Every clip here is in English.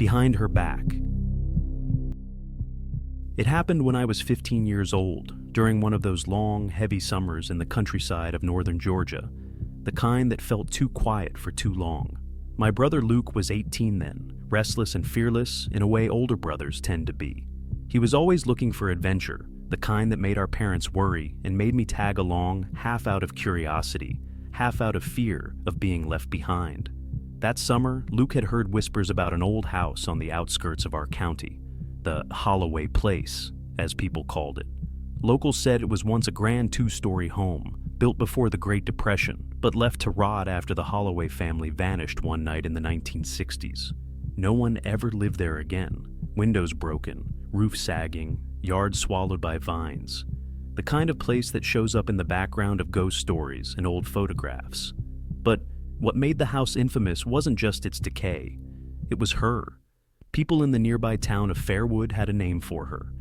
behind her back. It happened when I was 15 years old, during one of those long, heavy summers in the countryside of northern Georgia, the kind that felt too quiet for too long. My brother Luke was 18 then, restless and fearless in a way older brothers tend to be. He was always looking for adventure, the kind that made our parents worry and made me tag along half out of curiosity, half out of fear of being left behind. That summer, Luke had heard whispers about an old house on the outskirts of our county, the Holloway place, as people called it. Locals said it was once a grand two-story home, built before the Great Depression, but left to rot after the Holloway family vanished one night in the 1960s. No one ever lived there again. Windows broken, roof sagging, yard swallowed by vines. The kind of place that shows up in the background of ghost stories and old photographs. But what made the house infamous wasn't just its decay. It was her. People in the nearby town of Fairwood had a name for her.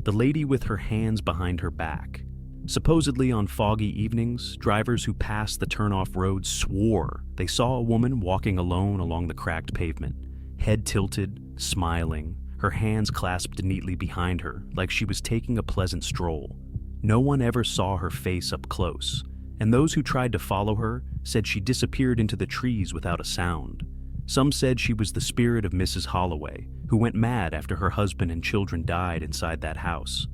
The lady with her hands behind her back. Supposedly on foggy evenings, drivers who passed the turn-off road swore they saw a woman walking alone along the cracked pavement, head tilted, smiling, her hands clasped neatly behind her like she was taking a pleasant stroll. No one ever saw her face up close, and those who tried to follow her said she disappeared into the trees without a sound. Some said she was the spirit of Mrs. Holloway, who went mad after her husband and children died inside that house.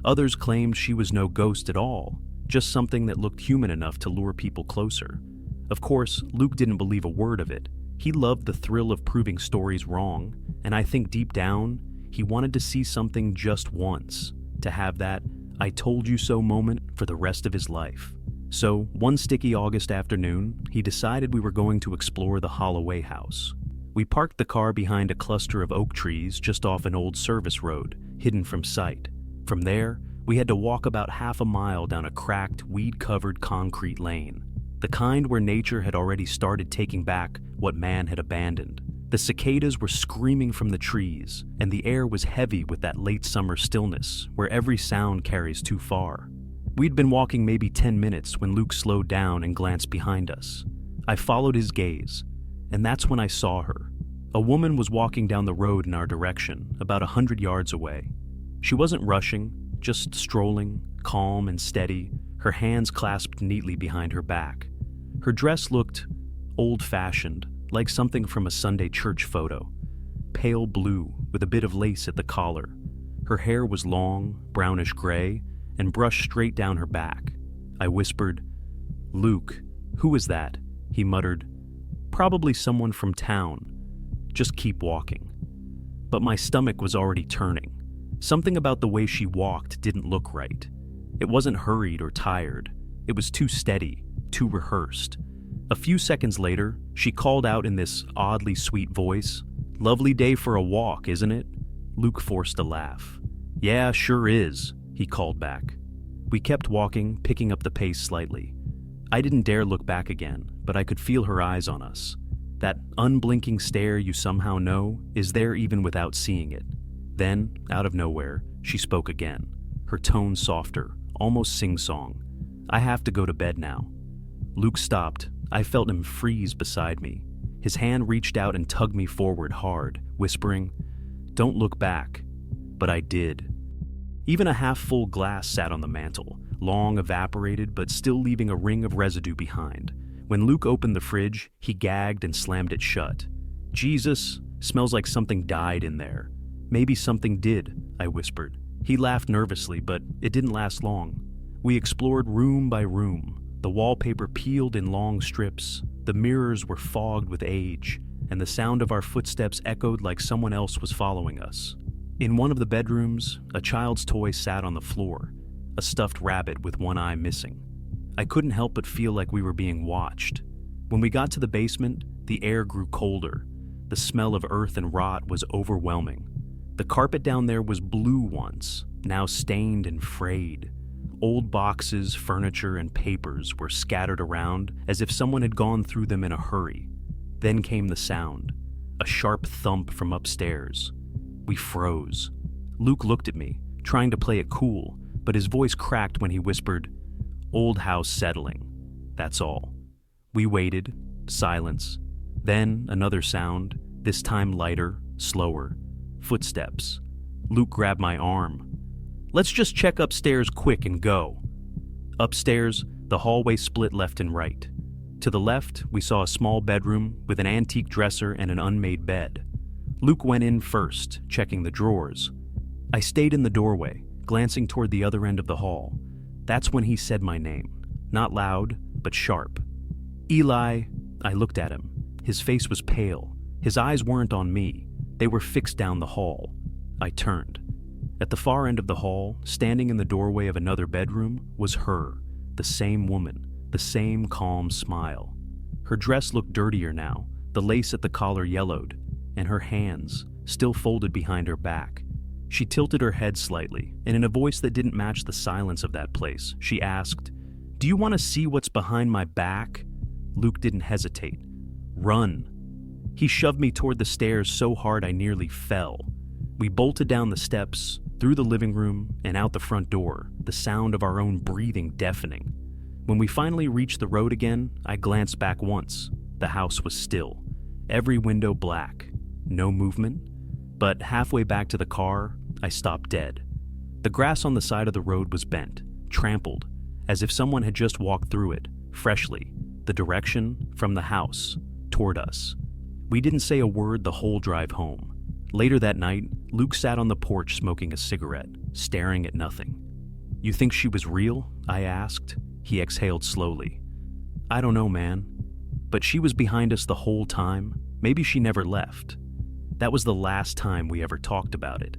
Others claimed she was no ghost at all, just something that looked human enough to lure people closer. Of course, Luke didn't believe a word of it. He loved the thrill of proving stories wrong, and I think deep down, he wanted to see something just once, to have that "I told you so" moment for the rest of his life. So, one sticky August afternoon, he decided we were going to explore the Holloway house. We parked the car behind a cluster of oak trees just off an old service road, hidden from sight. From there, we had to walk about half a mile down a cracked, weed-covered concrete lane, the kind where nature had already started taking back what man had abandoned. The cicadas were screaming from the trees, and the air was heavy with that late summer stillness where every sound carries too far. We'd been walking maybe 10 minutes when Luke slowed down and glanced behind us. I followed his gaze, and that's when I saw her. A woman was walking down the road in our direction, about 100 yards away. She wasn't rushing, just strolling, calm and steady, her hands clasped neatly behind her back. Her dress looked old-fashioned, like something from a Sunday church photo. Pale blue, with a bit of lace at the collar. Her hair was long, brownish gray, and brushed straight down her back. I whispered, "Luke, who is that?" He muttered, "Probably someone from town. Just keep walking." But my stomach was already turning. Something about the way she walked didn't look right. It wasn't hurried or tired. It was too steady, too rehearsed. A few seconds later, she called out in this oddly sweet voice, "Lovely day for a walk, isn't it?" Luke forced a laugh. "Yeah, sure is," he called back. We kept walking, picking up the pace slightly. I didn't dare look back again, but I could feel her eyes on us. That unblinking stare you somehow know is there even without seeing it. Then, out of nowhere, she spoke again, her tone softer, almost sing-song. "I have to go to bed now." Luke stopped. I felt him freeze beside me. His hand reached out and tugged me forward hard, whispering, "Don't look back." But I did. Even a half-full glass sat on the mantel, long evaporated but still leaving a ring of residue behind. When Luke opened the fridge, he gagged and slammed it shut. "Jesus, smells like something died in there." "Maybe something did," I whispered. He laughed nervously, but it didn't last long. We explored room by room. The wallpaper peeled in long strips, the mirrors were fogged with age, and the sound of our footsteps echoed like someone else was following us. In one of the bedrooms, a child's toy sat on the floor, a stuffed rabbit with one eye missing. I couldn't help but feel like we were being watched. When we got to the basement, the air grew colder. The smell of earth and rot was overwhelming. The carpet down there was blue once, now stained and frayed. Old boxes, furniture, and papers were scattered around as if someone had gone through them in a hurry. Then came the sound, a sharp thump from upstairs. We froze. Luke looked at me, trying to play it cool, but his voice cracked when he whispered, "Old house settling. That's all." We waited, silence. Then another sound, this time lighter, slower. Footsteps. Luke grabbed my arm. "Let's just check upstairs quick and go." Upstairs, the hallway split left and right. To the left, we saw a small bedroom with an antique dresser and an unmade bed. Luke went in first, checking the drawers. I stayed in the doorway, glancing toward the other end of the hall. That's when he said my name, not loud, but sharp. "Eli." I looked at him. His face was pale. His eyes weren't on me. They were fixed down the hall. I turned. At the far end of the hall, standing in the doorway of another bedroom, was her, the same woman, the same calm smile. Her dress looked dirtier now, the lace at the collar yellowed, and her hands, still folded behind her back. She tilted her head slightly, and in a voice that didn't match the silence of that place, she asked, "Do you want to see what's behind my back?" Luke didn't hesitate. "Run." He shoved me toward the stairs so hard I nearly fell. We bolted down the steps, through the living room, and out the front door, the sound of our own breathing deafening. When we finally reached the road again, I glanced back once. The house was still. Every window black. No movement. But halfway back to the car, I stopped dead. The grass on the side of the road was bent, trampled, as if someone had just walked through it, freshly, the direction from the house, toward us. We didn't say a word the whole drive home. Later that night, Luke sat on the porch smoking a cigarette, staring at nothing. "You think she was real?" I asked. He exhaled slowly. "I don't know, man. But she was behind us the whole time. Maybe she never left." That was the last time we ever talked about it.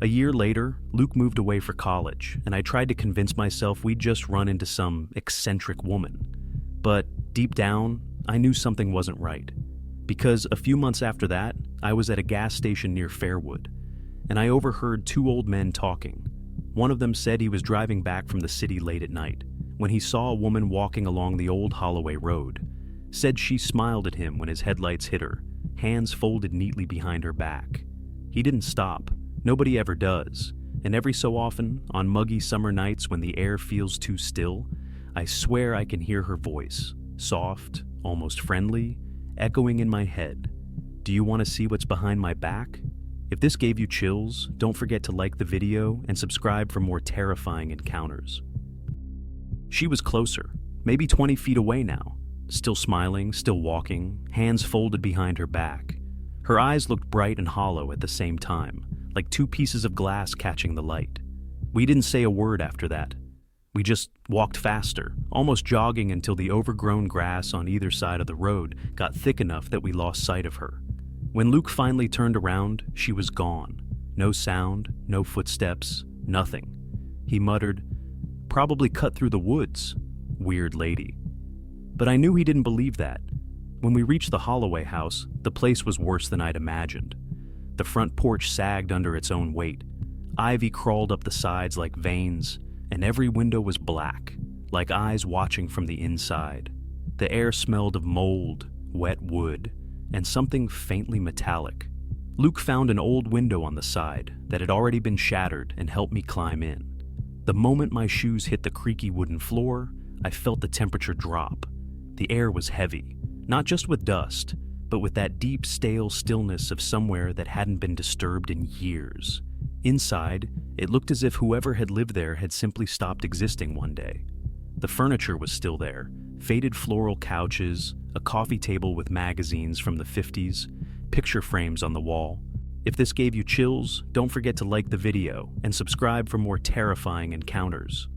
A year later, Luke moved away for college, and I tried to convince myself we'd just run into some eccentric woman. But deep down, I knew something wasn't right. Because a few months after that, I was at a gas station near Fairwood, and I overheard two old men talking. One of them said he was driving back from the city late at night, when he saw a woman walking along the old Holloway road. Said she smiled at him when his headlights hit her, hands folded neatly behind her back. He didn't stop. Nobody ever does. And every so often, on muggy summer nights when the air feels too still, I swear I can hear her voice, soft, almost friendly, echoing in my head. "Do you want to see what's behind my back?" If this gave you chills, don't forget to like the video and subscribe for more terrifying encounters. She was closer, maybe 20 feet away now, still smiling, still walking, hands folded behind her back. Her eyes looked bright and hollow at the same time, like two pieces of glass catching the light. We didn't say a word after that. We just walked faster, almost jogging until the overgrown grass on either side of the road got thick enough that we lost sight of her. When Luke finally turned around, she was gone. No sound, no footsteps, nothing. He muttered, "Probably cut through the woods. Weird lady." But I knew he didn't believe that. When we reached the Holloway house, the place was worse than I'd imagined. The front porch sagged under its own weight. Ivy crawled up the sides like veins, and every window was black, like eyes watching from the inside. The air smelled of mold, wet wood, and something faintly metallic. Luke found an old window on the side that had already been shattered and helped me climb in. The moment my shoes hit the creaky wooden floor, I felt the temperature drop. The air was heavy, not just with dust, but with that deep, stale stillness of somewhere that hadn't been disturbed in years. Inside, it looked as if whoever had lived there had simply stopped existing one day. The furniture was still there, faded floral couches, a coffee table with magazines from the 50s, picture frames on the wall. If this gave you chills, don't forget to like the video and subscribe for more terrifying encounters.